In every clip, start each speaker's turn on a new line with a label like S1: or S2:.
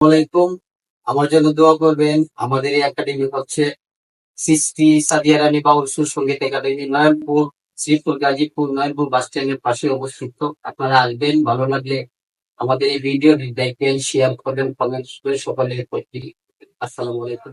S1: আলাইকুম। আমার জন্য দোয়া করবেন। আমাদের এই একাডেমি হচ্ছে সৃষ্টি সাদিয়া রানী বাউল সুর সঙ্গীত একাডেমি, নয়নপুর, শ্রীপুর, গাজীপুর, নয়নপুর বাস স্ট্যান্ডের পাশে অবস্থিত। আপনারা আসবেন, ভালো লাগলে আমাদের এই ভিডিও দেখবেন, শেয়ার করবেন, কমেন্টস করে সকলের প্রতি আসসালামু আলাইকুম।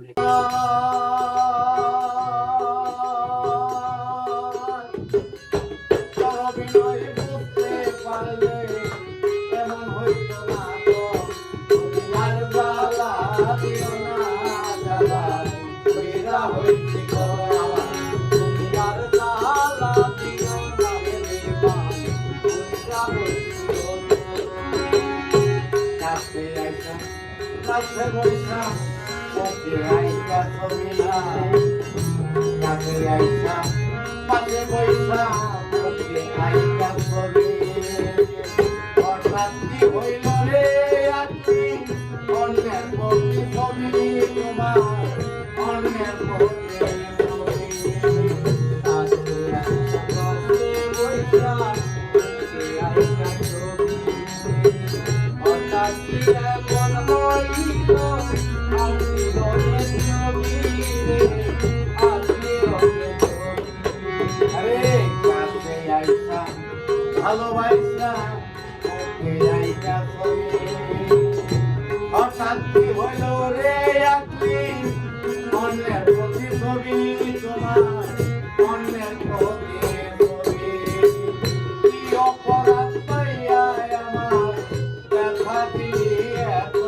S1: ভালোবাসা হঠাৎ কি হইল রে আপনি অন্যের প্রতিছবি তোমার অন্যের প্রতিছবি কি অপরাধ পাইয়া আমার দেখা দিয়ে এত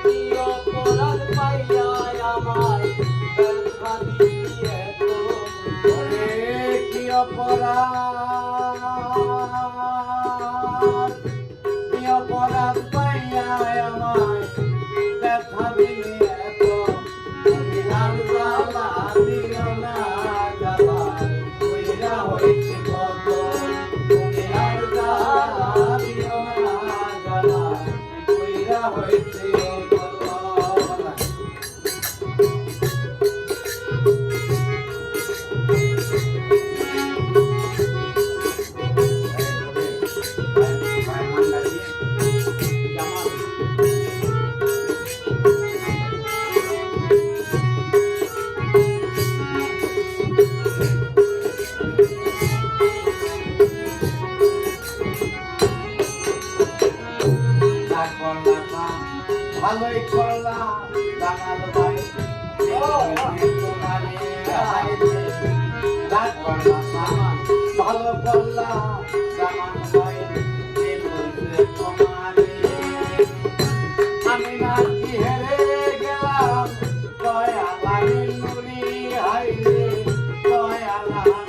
S1: কি অপরাধ পাইয়া আমার দেখা দিয়ে এত কি অপরাধ পাইয়া আমায় ব্যথা দিলে এত বিহার জ্বালা দিও না জ্বালা কইরা হইছে কত বিহার জ্বালা দিও না জ্বালা কইরা হইছে ভালোই করলা জানাল ভাই ভালো করলা জানাল ভাই আমি না কি হেরে গেলাম দয়া লাগে নুরি হাইরে দয়া লাগে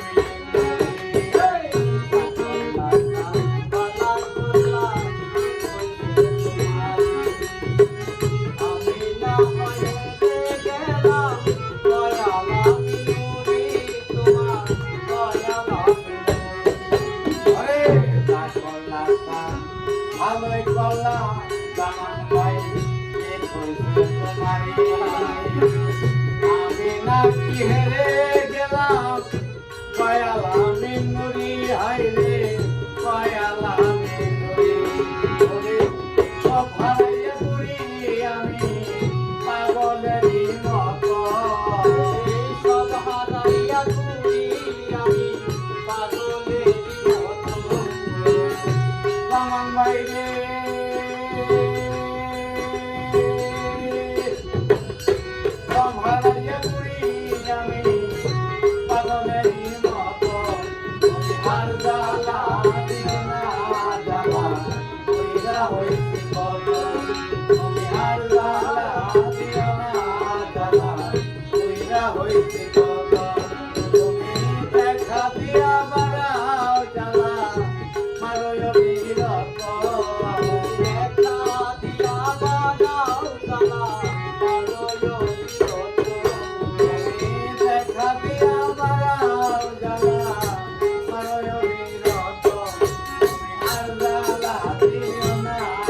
S1: ভালোই করলা জামান ভাই